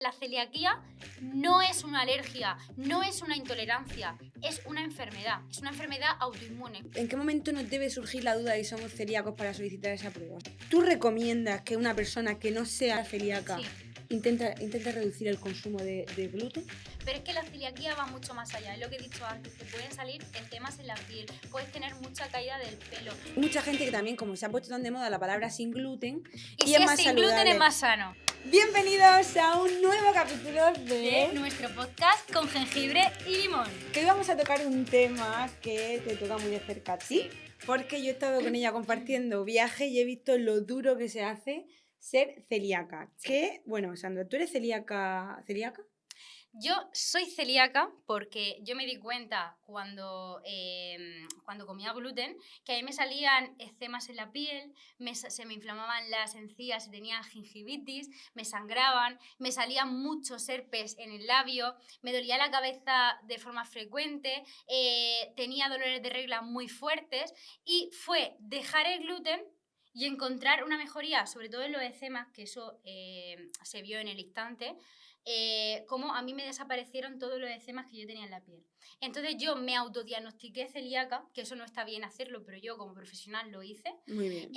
La celiaquía no es una alergia, no es una intolerancia, es una enfermedad autoinmune. ¿En qué momento nos debe surgir la duda de si somos celíacos para solicitar esa prueba? ¿Tú recomiendas que una persona que no sea celíaca Sí. intente reducir el consumo de gluten? Pero es que la celiaquía va mucho más allá, es lo que he dicho antes, te pueden salir eczemas en la piel, puedes tener mucha caída del pelo. Hay mucha gente que también, como se ha puesto tan de moda la palabra sin gluten, Y si es es más sin saludable. gluten es más sano. Bienvenidos a un nuevo capítulo De de nuestro podcast con jengibre y limón. que hoy vamos a tocar un tema que te toca muy de cerca a ti, Sí. porque yo he estado con ella compartiendo viaje y he visto lo duro que se hace ser celíaca. Sí. Que, bueno, Sandra, ¿tú eres celíaca? Yo soy celíaca porque yo me di cuenta cuando comía gluten que a mí me salían eczemas en la piel, se me inflamaban las encías, tenía gingivitis, me sangraban, me salían muchos herpes en el labio, me dolía la cabeza de forma frecuente, tenía dolores de regla muy fuertes y fue dejar el gluten y encontrar una mejoría, sobre todo en los eczemas, que eso se vio en el instante, como a mí me desaparecieron todos los eczemas que yo tenía en la piel. Entonces yo me autodiagnostiqué celíaca, que eso no está bien hacerlo, pero yo como profesional lo hice, Muy bien.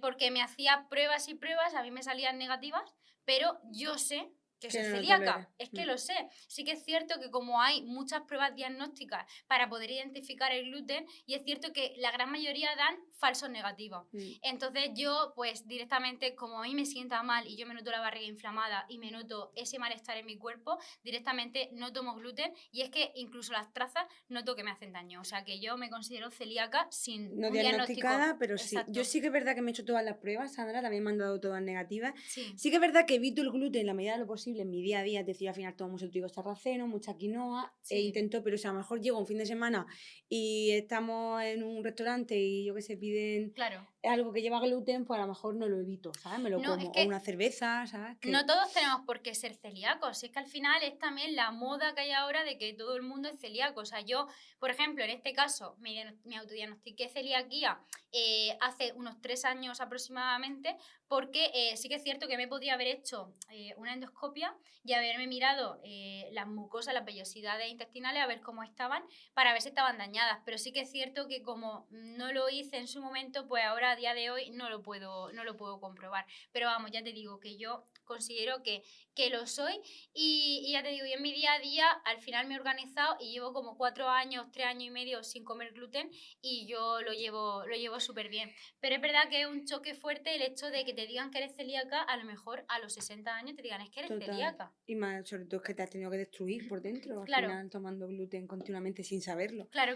porque me hacía pruebas y pruebas, a mí me salían negativas, pero yo sé que Que soy no lo celíaca, toleras. es que lo sé. Sí que es cierto que como hay muchas pruebas diagnósticas para poder identificar el gluten, y es cierto que la gran mayoría dan falsos negativos. Entonces yo pues directamente, como a mí me sienta mal y yo me noto la barriga inflamada y me noto ese malestar en mi cuerpo, directamente no tomo gluten, y es que incluso las trazas noto que me hacen daño. O sea que yo me considero celíaca sin No un diagnosticada, diagnóstico. pero sí. Exacto. Yo sí que es verdad que me he hecho todas las pruebas, Sandra, también me han dado todas negativas. Sí. Sí que es verdad que evito el gluten en la medida de lo posible en mi día a día, es decir, al final tomo mucho trigo sarraceno, mucha quinoa, Sí. e intento, pero o sea, a lo mejor llego un fin de semana y estamos en un restaurante y yo que sé, piden Claro. algo que lleva gluten, pues a lo mejor no lo evito, ¿sabes? Me lo No, como. es O que una cerveza, ¿sabes? no todos tenemos por qué ser celíacos, si es que al final es también la moda que hay ahora de que todo el mundo es celíaco. O sea, yo, por ejemplo, en este caso, me autodiagnostiqué celiaquía hace unos 3 años aproximadamente, porque sí que es cierto que me podía haber hecho una endoscopia y haberme mirado las mucosas, las vellosidades intestinales, a ver cómo estaban, para ver si estaban dañadas. Pero sí que es cierto que como no lo hice en su momento, pues ahora a día de hoy no lo puedo comprobar. Pero vamos, ya te digo que yo considero que lo soy, y ya te digo, y en mi día a día al final me he organizado y llevo como 4 años, 3 años y medio sin comer gluten, y yo lo llevo súper bien. Pero es verdad que es un choque fuerte el hecho de que te digan que eres celíaca, a lo mejor a los 60 años te digan es que eres Total. celíaca. Y más, sobre todo es que te has tenido que destruir por dentro, al Claro. final tomando gluten continuamente sin saberlo. Claro.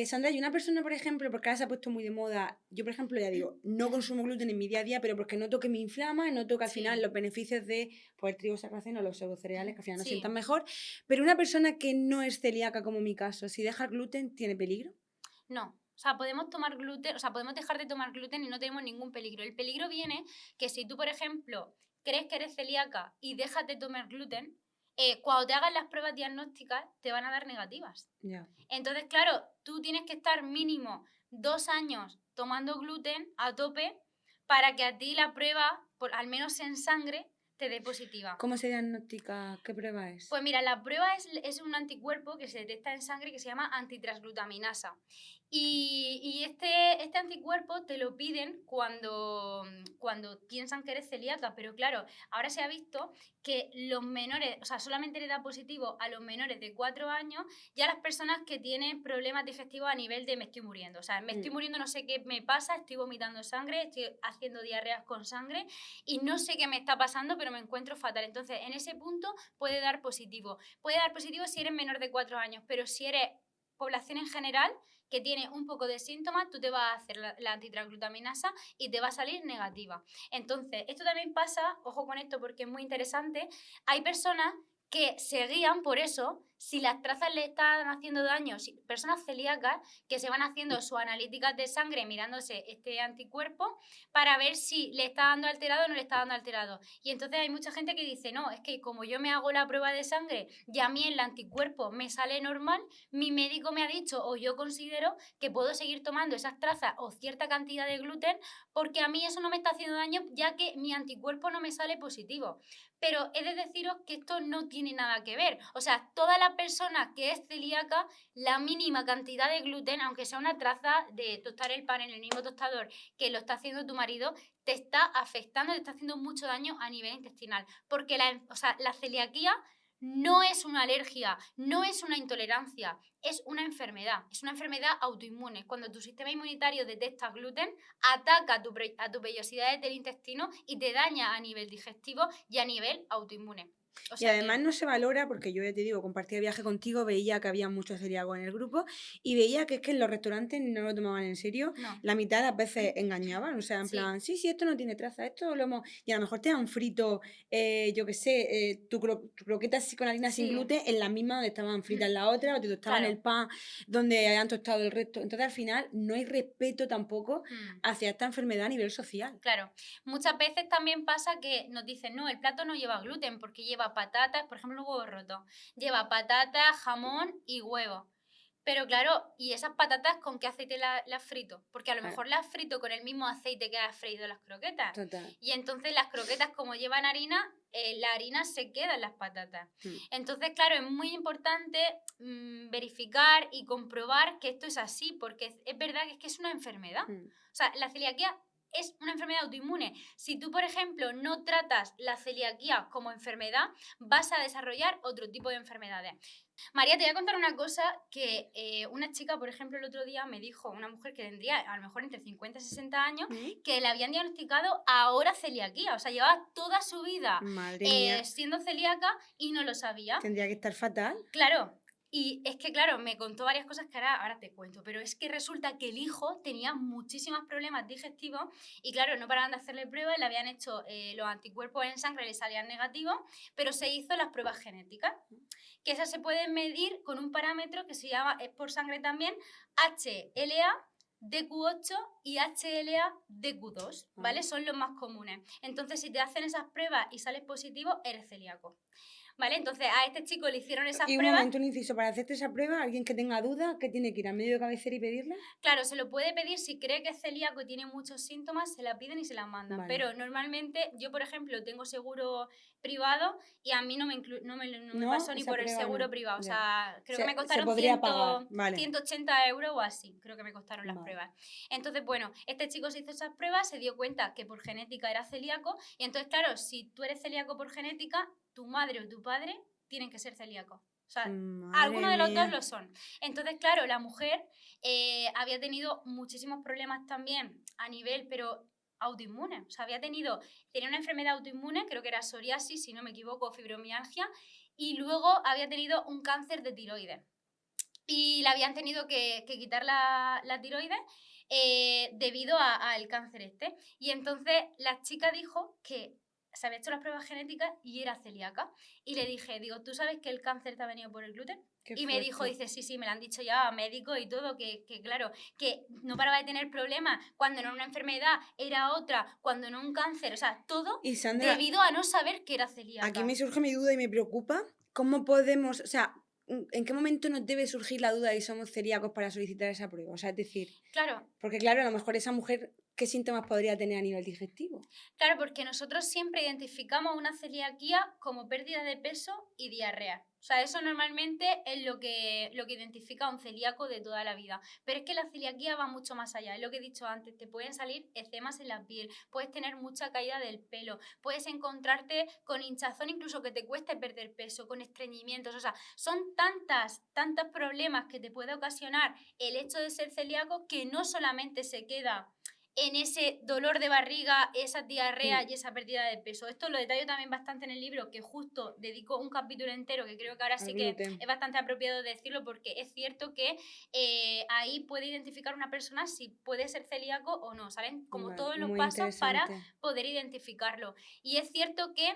Sandra, y una persona, por ejemplo, porque ahora se ha puesto muy de moda, yo por ejemplo ya digo, no consumo gluten en mi día a día, pero porque noto que me inflama, noto que al Sí. final los beneficios de pues, el trigo sarraceno, los pseudocereales, que al final nos Sí. sientan mejor, pero una persona que no es celíaca como mi caso, si deja gluten, ¿tiene peligro? No. O sea, podemos tomar gluten, o sea, podemos dejar de tomar gluten y no tenemos ningún peligro. El peligro viene que si tú, por ejemplo, crees que eres celíaca y dejas de tomar gluten, cuando te hagan las pruebas diagnósticas te van a dar negativas. Ya. Entonces, claro, tú tienes que estar mínimo 2 años tomando gluten a tope para que a ti la prueba, al menos en sangre, te dé positiva. ¿Cómo se diagnostica? ¿Qué prueba es? Pues mira, la prueba es un anticuerpo que se detecta en sangre que se llama antitransglutaminasa. Y este anticuerpo te lo piden cuando piensan que eres celíaca. Pero claro, ahora se ha visto que los menores, o sea, solamente le da positivo a los menores de 4 años y a las personas que tienen problemas digestivos a nivel de me estoy muriendo. O sea, me estoy muriendo, no sé qué me pasa, estoy vomitando sangre, estoy haciendo diarreas con sangre y no sé qué me está pasando, pero me encuentro fatal. Entonces, en ese punto puede dar positivo. Puede dar positivo si eres menor de 4 años, pero si eres población en general que tiene un poco de síntomas, tú te vas a hacer la antitransglutaminasa y te va a salir negativa. Entonces, esto también pasa, ojo con esto porque es muy interesante, hay personas que se guían por eso si las trazas le están haciendo daño, si, personas celíacas que se van haciendo sus analíticas de sangre mirándose este anticuerpo para ver si le está dando alterado o no le está dando alterado. Y entonces hay mucha gente que dice, no, es que como yo me hago la prueba de sangre y a mí el anticuerpo me sale normal, mi médico me ha dicho o yo considero que puedo seguir tomando esas trazas o cierta cantidad de gluten porque a mí eso no me está haciendo daño ya que mi anticuerpo no me sale positivo. Pero he de deciros que esto no tiene nada que ver. O sea, toda la persona que es celíaca, la mínima cantidad de gluten, aunque sea una traza de tostar el pan en el mismo tostador que lo está haciendo tu marido, te está afectando, te está haciendo mucho daño a nivel intestinal. Porque la celiaquía no es una alergia, no es una intolerancia, es una enfermedad autoinmune. Cuando tu sistema inmunitario detecta gluten, ataca a tu vellosidades del intestino y te daña a nivel digestivo y a nivel autoinmune. O Y sea además que, no se valora, porque yo ya te digo, compartía viaje contigo, veía que había muchos celíacos en el grupo y veía que es que en los restaurantes no lo tomaban en serio. no, La mitad de las veces engañaban, o sea, en sí, plan, sí, sí, esto no tiene traza, esto lo hemos... Y a lo mejor te han frito, yo qué sé, tu croqueta así con harina sin sí, gluten en la misma donde estaban fritas la otra, o te tostaban el claro. pan donde hayan tostado el resto. Entonces al final no hay respeto tampoco Mm. hacia esta enfermedad a nivel social. Claro, muchas veces también pasa que nos dicen, no, el plato no lleva gluten porque lleva patatas, por ejemplo, el huevo roto, lleva patatas, jamón y huevo. Pero claro, ¿y esas patatas con qué aceite las frito? Porque a lo Claro, mejor las frito con el mismo aceite que has freído las croquetas. total. Y entonces las croquetas, como llevan harina, la harina se queda en las patatas. Mm, Entonces, claro, es muy importante verificar y comprobar que esto es así, porque es verdad que es una enfermedad. mm. O sea, la celiaquía es una enfermedad autoinmune. Si tú, por ejemplo, no tratas la celiaquía como enfermedad, vas a desarrollar otro tipo de enfermedades. María, te voy a contar una cosa que una chica, por ejemplo, el otro día me dijo, una mujer que tendría a lo mejor entre 50 y 60 años, Mm. que le habían diagnosticado ahora celiaquía. O sea, llevaba toda su vida Madre mía, siendo celíaca y no lo sabía. tendría que estar fatal. Claro, y es que, claro, me contó varias cosas que ahora te cuento, pero es que resulta que el hijo tenía muchísimos problemas digestivos y, claro, no paraban de hacerle pruebas, le habían hecho los anticuerpos en sangre, le salían negativos, pero se hizo las pruebas genéticas, que esas se pueden medir con un parámetro que se llama, es por sangre también, HLA, DQ8 y HLA DQ2, ¿vale? Son los más comunes. Entonces, si te hacen esas pruebas y sales positivo, eres celíaco. ¿Vale? Entonces a este chico le hicieron esas Y un pruebas. momento, un inciso, para hacerte esa prueba, alguien que tenga duda, que tiene que ir al medio de cabecera y pedirla. Claro, se lo puede pedir si cree que es celíaco y tiene muchos síntomas, se la piden y se la mandan. Vale. Pero normalmente yo, por ejemplo, tengo seguro privado y a mí no me No, pasó ni esa por el prueba seguro no. privado. O Ya. sea, creo que me Se costaron podría pagar. Vale. 180 euros o así, creo que me costaron las Vale. pruebas. Entonces, bueno, este chico se hizo esas pruebas, se dio cuenta que por genética era celíaco y entonces, claro, si tú eres celíaco por genética, tu madre o tu padre tienen que ser celíacos. O sea, Madre alguno de los dos mía. lo son. Entonces, claro, la mujer había tenido muchísimos problemas también a nivel, pero autoinmune. O sea, tenía una enfermedad autoinmune, creo que era psoriasis, si no me equivoco, fibromialgia, y luego había tenido un cáncer de tiroides. Y le habían tenido que quitar la tiroides debido al cáncer este. Y entonces la chica dijo que se había hecho las pruebas genéticas y era celíaca. Y le dije, digo, ¿tú sabes que el cáncer te ha venido por el gluten? Qué Y me dijo, fuerte. dice, sí, sí, me lo han dicho ya médicos y todo, que claro, que no paraba de tener problemas, cuando no era una enfermedad, era otra, cuando no un cáncer, o sea, todo Y Sandra, debido a no saber que era aquí celíaca. me surge mi duda y me preocupa. ¿Cómo podemos, o sea, en qué momento nos debe surgir la duda de si somos celíacos para solicitar esa prueba? O sea, es decir, Claro, porque claro, a lo mejor esa mujer, ¿qué síntomas podría tener a nivel digestivo? claro, porque nosotros siempre identificamos una celiaquía como pérdida de peso y diarrea. O sea, eso normalmente es lo que identifica a un celíaco de toda la vida. Pero es que la celiaquía va mucho más allá. Es lo que he dicho antes, te pueden salir eczemas en la piel, puedes tener mucha caída del pelo, puedes encontrarte con hinchazón, incluso que te cueste perder peso, con estreñimientos. O sea, son tantos problemas que te puede ocasionar el hecho de ser celíaco que no solamente se queda en ese dolor de barriga, esa diarrea y esa pérdida de peso. Esto lo detallo también bastante en el libro, que justo dedico un capítulo entero, que creo que ahora Al sí que gluten. es bastante apropiado decirlo, porque es cierto que ahí puede identificar una persona si puede ser celíaco o no, ¿saben? Como Vale, todos los muy pasos para interesante. poder identificarlo. Y es cierto que,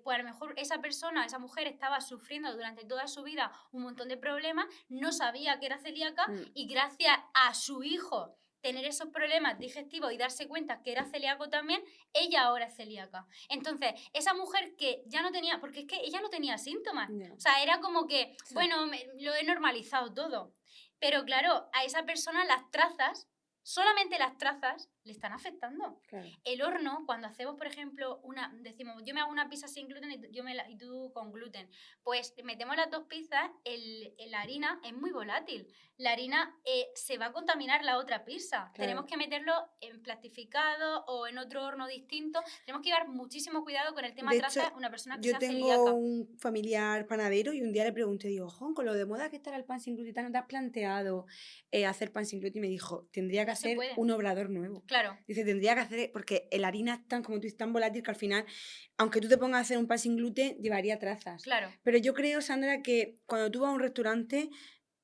pues a lo mejor esa persona, esa mujer estaba sufriendo durante toda su vida un montón de problemas, no sabía que era celíaca Mm, y gracias a su hijo tener esos problemas digestivos y darse cuenta que era celíaco también, ella ahora es celíaca. Entonces, esa mujer que ya no tenía, porque es que ella no tenía síntomas, ya. o sea, era como que, Sí, bueno, lo he normalizado todo. Pero claro, a esa persona las trazas, solamente las trazas, le están afectando. claro. El horno, cuando hacemos, por ejemplo, decimos, yo me hago una pizza sin gluten y tú con gluten, pues metemos las dos pizzas, la harina es muy volátil. La harina se va a contaminar la otra pizza. Tenemos Claro. que meterlo en plastificado o en otro horno distinto. Tenemos que llevar muchísimo cuidado con el tema De hecho, traza una persona que yo sea tengo celíaca. un familiar panadero y un día le pregunté, digo, Jon, con lo de moda que estará el pan sin gluten, ¿no te has planteado hacer pan sin gluten? Y me dijo, tendría que No se hacer puede. un obrador nuevo. Claro, Dice, tendría que hacer, porque la harina es tan, como tú dices, tan volátil que al final, aunque tú te pongas a hacer un pan sin gluten, llevaría trazas. claro. Pero yo creo, Sandra, que cuando tú vas a un restaurante,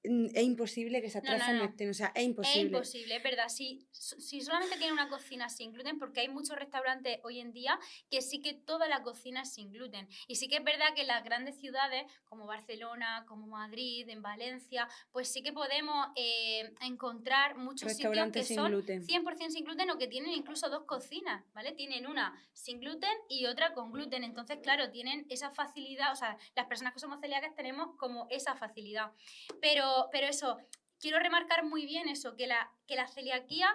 es imposible que esas No, no, trazas no no. estén, o sea, es Es imposible. imposible, es verdad. Si solamente tiene una cocina sin gluten, porque hay muchos restaurantes hoy en día que sí que toda la cocina es sin gluten. Y sí que es verdad que en las grandes ciudades, como Barcelona, como Madrid, en Valencia, pues sí que podemos encontrar muchos sitios que Restaurantes sin son gluten. 100% sin gluten o que tienen incluso dos cocinas, ¿vale? Tienen una sin gluten y otra con gluten. Entonces, claro, tienen esa facilidad, o sea, las personas que somos celíacas tenemos como esa facilidad. Pero eso, quiero remarcar muy bien eso, que la celiaquía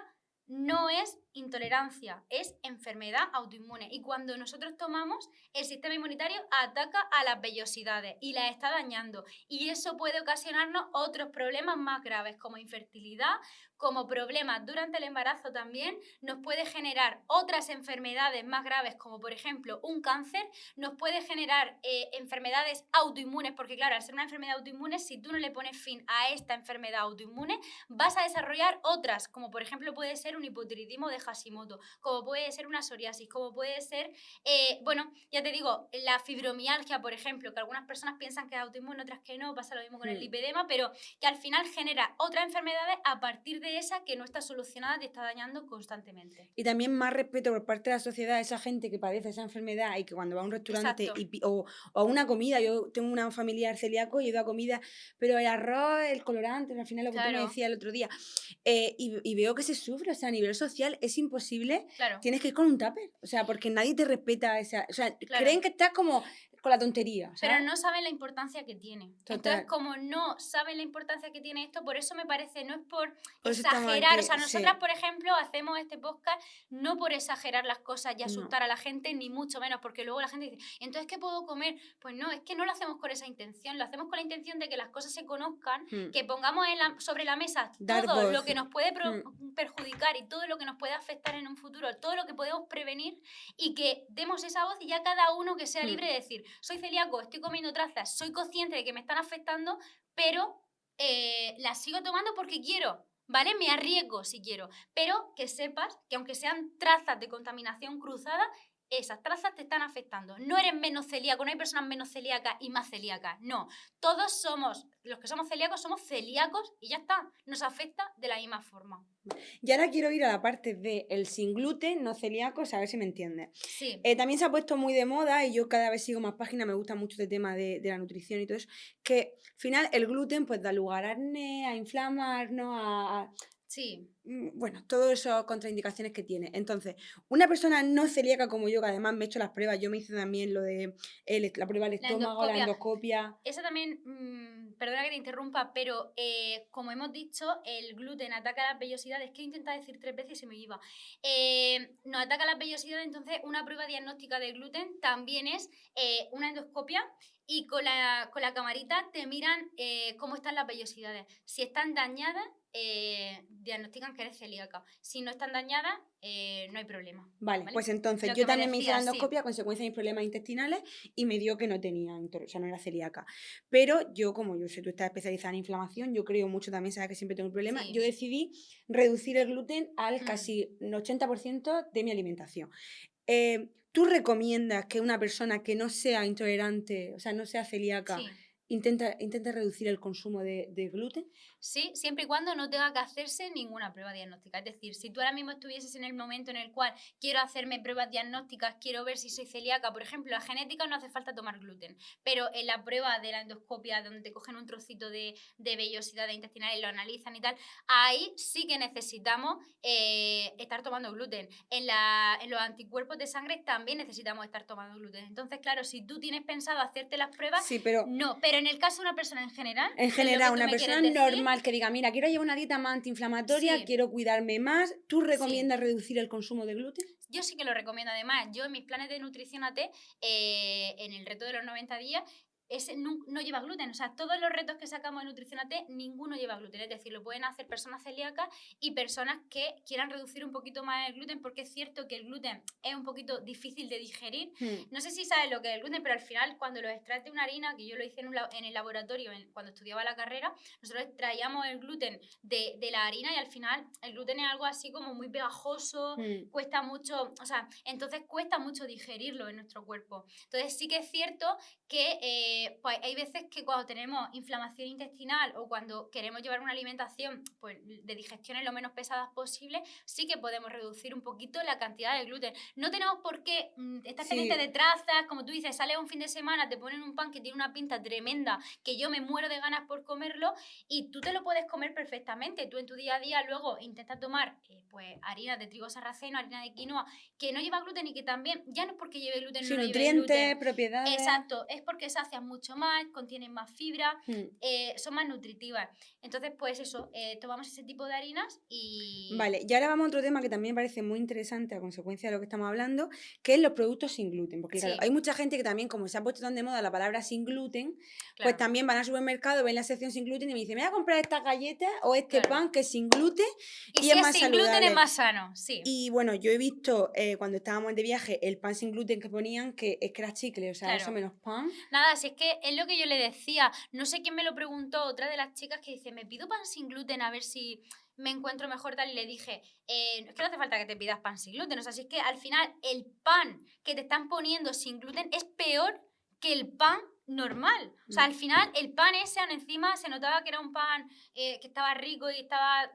no es intolerancia, es enfermedad autoinmune. Y cuando nosotros tomamos, el sistema inmunitario ataca a las vellosidades y las está dañando. Y eso puede ocasionarnos otros problemas más graves, como infertilidad, como problemas durante el embarazo también. Nos puede generar otras enfermedades más graves, como por ejemplo un cáncer. Nos puede generar enfermedades autoinmunes, porque claro, al ser una enfermedad autoinmune, si tú no le pones fin a esta enfermedad autoinmune, vas a desarrollar otras, como por ejemplo puede ser un hipotiroidismo de Hashimoto, como puede ser una psoriasis, como puede ser, bueno, ya te digo, la fibromialgia, por ejemplo, que algunas personas piensan que es autoinmune, otras que no, pasa lo mismo con el Hmm. lipedema, pero que al final genera otras enfermedades a partir de esa que no está solucionada, te está dañando constantemente. Y también más respeto por parte de la sociedad a esa gente que padece esa enfermedad y que cuando va a un restaurante Exacto, o a una comida, yo tengo una familiar celíaco y he ido a comida, pero el arroz, el colorante, al final lo que tú me claro, decías el otro día, y veo que se sufre, o sea, a nivel social es imposible, claro, tienes que ir con un tupper, o sea, porque nadie te respeta esa, o sea, creen claro. que estás como con la tontería, Pero ¿sabes? no saben la importancia que tiene. Entonces, Total, como no saben la importancia que tiene esto, por eso me parece, no es por por eso estamos exagerar, o aquí, sea, nosotras, sí, por ejemplo, hacemos este podcast no por exagerar las cosas y no, asustar a la gente, ni mucho menos, porque luego la gente dice, entonces, ¿qué puedo comer? Pues no, es que no lo hacemos con esa intención, lo hacemos con la intención de que las cosas se conozcan, mm, que pongamos sobre la mesa dar todo voz, lo que nos puede mm, perjudicar y todo lo que nos puede afectar en un futuro, todo lo que podemos prevenir y que demos esa voz y ya cada uno que sea libre mm. de decir, soy celíaco, estoy comiendo trazas, soy consciente de que me están afectando, pero las sigo tomando porque quiero, ¿vale? Me arriesgo si quiero, pero que sepas que aunque sean trazas de contaminación cruzada, esas trazas te están afectando. No eres menos celíaco, no hay personas menos celíacas y más celíacas, no. Todos somos, los que somos celíacos y ya está, nos afecta de la misma forma. Y ahora quiero ir a la parte de el sin gluten, no celíacos, a ver si me entiendes. Sí, También se ha puesto muy de moda y yo cada vez sigo más páginas, me gusta mucho este tema de la nutrición y todo eso, que al final el gluten pues da lugar a acné, a inflamarnos, sí. bueno, todas esas contraindicaciones que tiene. Entonces, una persona no celíaca como yo, que además me he hecho las pruebas, yo me hice también lo de la prueba del La estómago, la endoscopia. endoscopia. Eso también, perdona que te interrumpa, pero como hemos dicho, el gluten ataca las vellosidades, que he intentado decir 3 veces y se me iba. Nos ataca las vellosidades, entonces una prueba diagnóstica de gluten también es una endoscopia y con la camarita te miran cómo están las vellosidades. Si están dañadas, diagnostican que eres celíaca. Si no están dañadas, no hay problema. Vale, pues entonces Lo yo que me también me hice la decías, sí. endoscopia a consecuencia de mis problemas intestinales y me dio que no tenía, o sea, no era celíaca. Pero yo, como yo sé, tú estás especializada en inflamación, yo creo mucho también, sabes que siempre tengo un problema, Sí. yo decidí reducir el gluten al Mm. casi un 80% de mi alimentación. ¿Tú recomiendas que una persona que no sea intolerante, o sea, no sea celíaca, Sí. intente reducir el consumo de gluten? Sí, siempre y cuando no tenga que hacerse ninguna prueba diagnóstica. Es decir, si tú ahora mismo estuvieses en el momento en el cual quiero hacerme pruebas diagnósticas, quiero ver si soy celíaca, por ejemplo, la genética no hace falta tomar gluten, pero en la prueba de la endoscopia, donde te cogen un trocito de vellosidad intestinal y lo analizan y tal, ahí sí que necesitamos estar tomando gluten. En los anticuerpos de sangre también necesitamos estar tomando gluten. Entonces, claro, si tú tienes pensado hacerte las pruebas, Sí, pero no. Pero en el caso de una persona en general, en que es lo que general, tú una me persona quieres decir, normal que diga, mira, quiero llevar una dieta más antiinflamatoria, sí, quiero cuidarme más, ¿tú sí. recomiendas reducir el consumo de gluten? Yo sí que lo recomiendo. Además, yo en mis planes de nutrición AT, en el reto de los 90 días, ese no lleva gluten. O sea, todos los retos que sacamos de nutrición AT, ninguno lleva gluten. Es decir, lo pueden hacer personas celíacas y personas que quieran reducir un poquito más el gluten, porque es cierto que el gluten es un poquito difícil de digerir. No sé si sabes lo que es el gluten, pero al final, cuando lo extraes de una harina, que yo lo hice en el laboratorio cuando estudiaba la carrera, nosotros extraíamos el gluten de la harina y al final el gluten es algo así como muy pegajoso, cuesta mucho, o sea, entonces cuesta mucho digerirlo en nuestro cuerpo. Entonces sí que es cierto que pues hay veces que cuando tenemos inflamación intestinal o cuando queremos llevar una alimentación pues, de digestiones lo menos pesadas posible, sí que podemos reducir un poquito la cantidad de gluten. No tenemos por qué estar pendientes de trazas, como tú dices, sales un fin de semana, te ponen un pan que tiene una pinta tremenda, que yo me muero de ganas por comerlo y tú te lo puedes comer perfectamente. Tú en tu día a día luego intentas tomar pues harina de trigo sarraceno, harina de quinoa, que no lleva gluten y que también, ya no es porque lleve gluten o Sí, no lleve gluten. nutrientes, propiedades. Exacto, es porque sacian mucho más, contienen más fibra, son más nutritivas. Entonces, pues eso, tomamos ese tipo de harinas y... Vale, y ahora vamos a otro tema que también me parece muy interesante a consecuencia de lo que estamos hablando, que es los productos sin gluten. Porque claro, Sí. hay mucha gente que también, como se ha puesto tan de moda la palabra sin gluten, pues Claro. también van al supermercado, ven la sección sin gluten y me dicen, me voy a comprar estas galletas o este Claro. pan que es sin gluten Y y si es es más sin gluten es saludable. más sano, sí. Y bueno, yo he visto cuando estábamos de viaje el pan sin gluten que ponían, que es que era chicle, o sea, eso Claro. menos pan. Nada, si es que es lo que yo le decía. No sé quién me lo preguntó, otra de las chicas que dice, me pido pan sin gluten a ver si me encuentro mejor tal. Y le dije, es que no hace falta que te pidas pan sin gluten. O sea, si es que al final el pan que te están poniendo sin gluten es peor que el pan normal. O sea, al final el pan ese encima se notaba que era un pan que estaba rico y estaba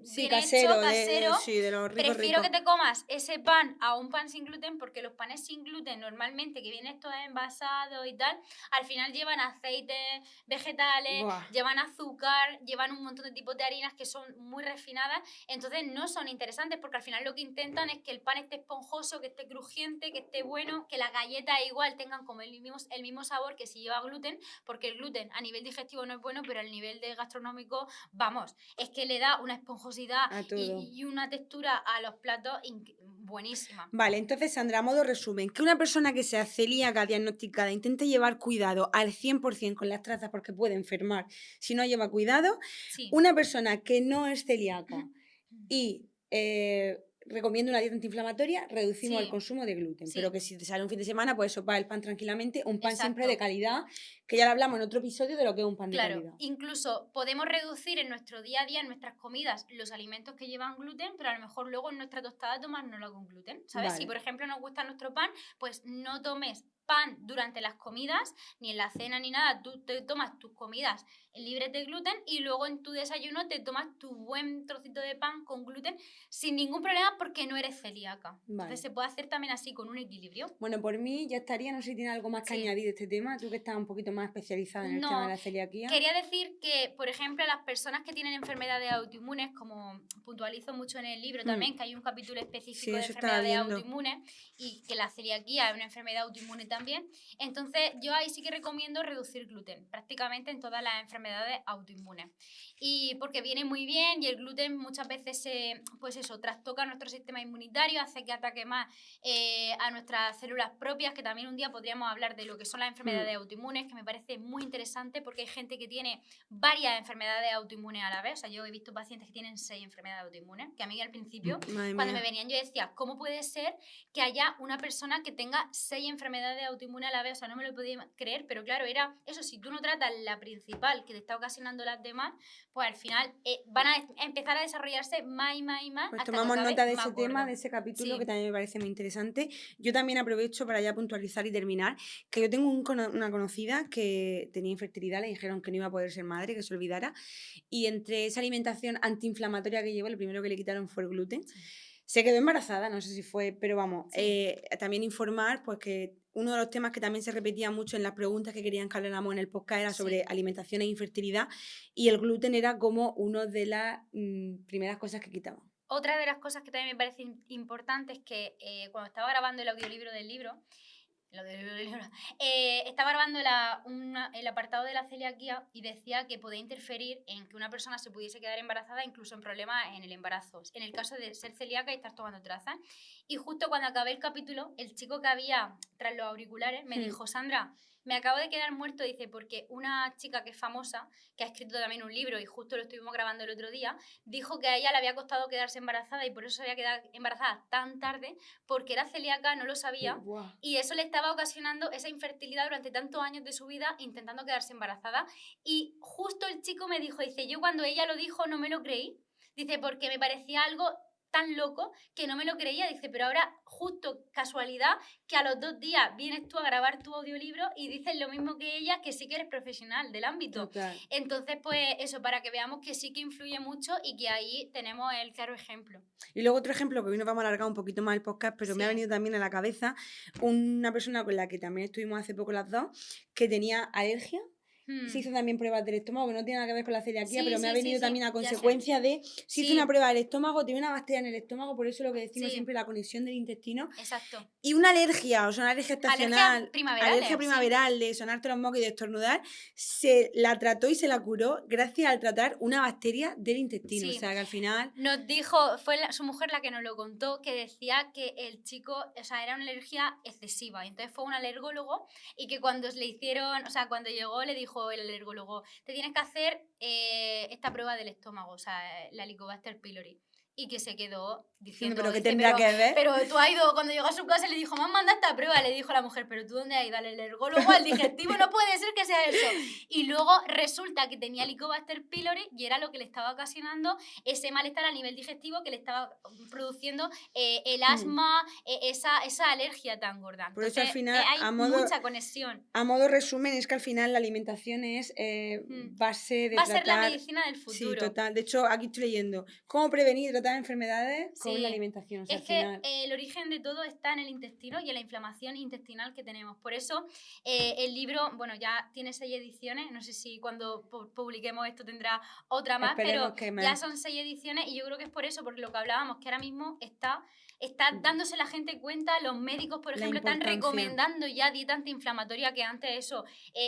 Sí, bien hecho, casero. sí, de los ricos Prefiero ricos. que te comas ese pan a un pan sin gluten, porque los panes sin gluten normalmente, que vienen estos envasados y tal, al final llevan aceites vegetales, Buah. llevan azúcar, llevan un montón de tipos de harinas que son muy refinadas, entonces no son interesantes, porque al final lo que intentan es que el pan esté esponjoso, que esté crujiente, que esté bueno, que las galletas igual tengan como el mismo sabor que si lleva gluten, porque el gluten a nivel digestivo no es bueno, pero al nivel de gastronómico, vamos, es que le da una esponjosidad A todo. y una textura a los platos buenísima. Vale, entonces, Sandra, a modo resumen, que una persona que sea celíaca diagnosticada intente llevar cuidado al 100% con las trazas porque puede enfermar si no lleva cuidado. Sí. Una persona que no es celíaca y recomienda una dieta antiinflamatoria, reducimos el Sí. consumo de gluten. Sí. Pero que si te sale un fin de semana, puedes sopar el pan tranquilamente, un pan siempre de Exacto. calidad, que ya lo hablamos en otro episodio de lo que es un pan de Claro, calidad. incluso podemos reducir en nuestro día a día, en nuestras comidas, los alimentos que llevan gluten, pero a lo mejor luego en nuestra tostada tomárnoslo con gluten, ¿sabes? Vale. Si por ejemplo nos gusta nuestro pan, pues no tomes pan durante las comidas, ni en la cena ni nada, tú te tomas tus comidas libres de gluten y luego en tu desayuno te tomas tu buen trocito de pan con gluten sin ningún problema porque no eres celíaca. Vale. Entonces se puede hacer también así, con un equilibrio. Bueno, por mí ya estaría, no sé si tiene algo más que Sí. añadir a este tema, tú que estás un poquito más especializada en el tema de la celiaquía. Quería decir que, por ejemplo, las personas que tienen enfermedades autoinmunes, como puntualizo mucho en el libro también, que hay un capítulo específico Sí, de eso estaba enfermedades viendo. autoinmunes y que la celiaquía es una enfermedad autoinmune también. también. Entonces, yo ahí sí que recomiendo reducir gluten, prácticamente en todas las enfermedades autoinmunes. Y porque viene muy bien y el gluten muchas veces pues eso, trastoca nuestro sistema inmunitario, hace que ataque más a nuestras células propias, que también un día podríamos hablar de lo que son las enfermedades autoinmunes, que me parece muy interesante porque hay gente que tiene varias enfermedades autoinmunes a la vez. O sea, yo he visto pacientes que tienen 6 enfermedades autoinmunes, que a mí al principio, cuando me venían, yo decía, ¿cómo puede ser que haya una persona que tenga 6 enfermedades autoinmunes a la vez? O sea, no me lo podía creer, pero claro, era eso, si tú no tratas la principal que te está ocasionando las demás, pues al final van a empezar a desarrollarse más y más y más. Pues hasta tomamos que nota de más ese tema, gordo. de ese capítulo, Sí. que también me parece muy interesante. Yo también aprovecho para ya puntualizar y terminar, que yo tengo una conocida que tenía infertilidad, le dijeron que no iba a poder ser madre, que se olvidara, y entre esa alimentación antiinflamatoria que llevó, lo primero que le quitaron fue el gluten. Sí. Se quedó embarazada, no sé si fue, pero vamos, Sí. también informar pues que uno de los temas que también se repetía mucho en las preguntas que querían que habláramos en el podcast era sobre Sí. alimentación e infertilidad, y el gluten era como una de las primeras cosas que quitaban. Otra de las cosas que también me parece importante es que cuando estaba grabando el audiolibro del libro, estaba grabando el apartado de la celiaquía y decía que podía interferir en que una persona se pudiese quedar embarazada, incluso en problemas en el embarazo, en el caso de ser celíaca y estar tomando trazas. Y justo cuando acabé el capítulo, el chico que había tras los auriculares me dijo, Sandra, me acabo de quedar muerto, dice, porque una chica que es famosa, que ha escrito también un libro y justo lo estuvimos grabando el otro día, dijo que a ella le había costado quedarse embarazada y por eso se había quedado embarazada tan tarde, porque era celíaca, no lo sabía, y eso le estaba ocasionando esa infertilidad durante tantos años de su vida intentando quedarse embarazada. Y justo el chico me dijo, dice, yo cuando ella lo dijo no me lo creí, dice, porque me parecía algo tan loco que no me lo creía, dice, pero ahora justo casualidad que a los 2 días vienes tú a grabar tu audiolibro y dices lo mismo que ella, que sí que eres profesional del ámbito. Total. Entonces, pues eso, para que veamos que sí que influye mucho y que ahí tenemos el claro ejemplo. Y luego otro ejemplo, que hoy nos vamos a alargar un poquito más el podcast, pero me ha venido también a la cabeza una persona con la que también estuvimos hace poco las dos, que tenía alergia. Se hizo también pruebas del estómago, que no tiene nada que ver con la celiaquía, pero me ha venido también a consecuencia de, se hizo una prueba del estómago, tiene una bacteria en el estómago, por eso lo que decimos siempre, la conexión del intestino. Exacto. Y una alergia, o sea, una alergia estacional, alergia primaveral, de sonarte los mocos y de estornudar, se la trató y se la curó gracias al tratar una bacteria del intestino. O sea, que al final... Nos dijo, fue su mujer la que nos lo contó, que decía que el chico, o sea, era una alergia excesiva. Y entonces fue un alergólogo y que cuando le hicieron, o sea, cuando llegó le dijo el alergólogo, te tienes que hacer esta prueba del estómago, o sea, la Helicobacter pylori. Y que se quedó diciendo, pero ¿qué tendrá que ver? Pero tú has ido, cuando llegó a su casa le dijo, me han mandado esta prueba, le dijo la mujer, pero tú ¿dónde has ido? Al alergólogo, al digestivo, no puede ser que sea eso. Y luego resulta que tenía Helicobacter pylori y era lo que le estaba ocasionando ese malestar a nivel digestivo, que le estaba produciendo el asma, esa alergia tan gorda. Por eso al final, hay mucha conexión. A modo resumen, es que al final la alimentación es base de Va a tratar... ser la medicina del futuro. Sí, total. De hecho, aquí estoy leyendo cómo prevenir y tratar enfermedades con la alimentación. O sea, es al que final... el origen de todo está en el intestino y en la inflamación intestinal que tenemos. Por eso el libro, bueno, ya tiene 6 ediciones. No sé si cuando publiquemos esto tendrá otra más, pero ya son 6 ediciones y yo creo que es por eso, por lo que hablábamos, que ahora mismo está dándose la gente cuenta, los médicos, por ejemplo, están recomendando ya dieta antiinflamatoria, que antes eso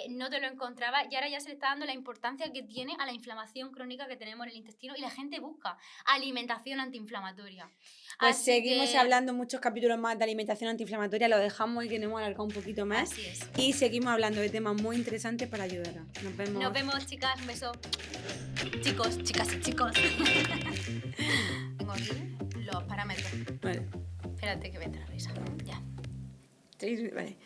no te lo encontraba, y ahora ya se le está dando la importancia que tiene a la inflamación crónica que tenemos en el intestino y la gente busca alimentación antiinflamatoria. Pues seguimos hablando muchos capítulos más de alimentación antiinflamatoria, lo dejamos y que nos hemos alargado un poquito más. Así es. Y seguimos hablando de temas muy interesantes para ayudarnos. Nos vemos. Nos vemos, chicas. Un beso. Chicos, chicas y chicos. Tengo aquí los parámetros. Vale. Espérate que me entra la risa. Ya. Sí, vale.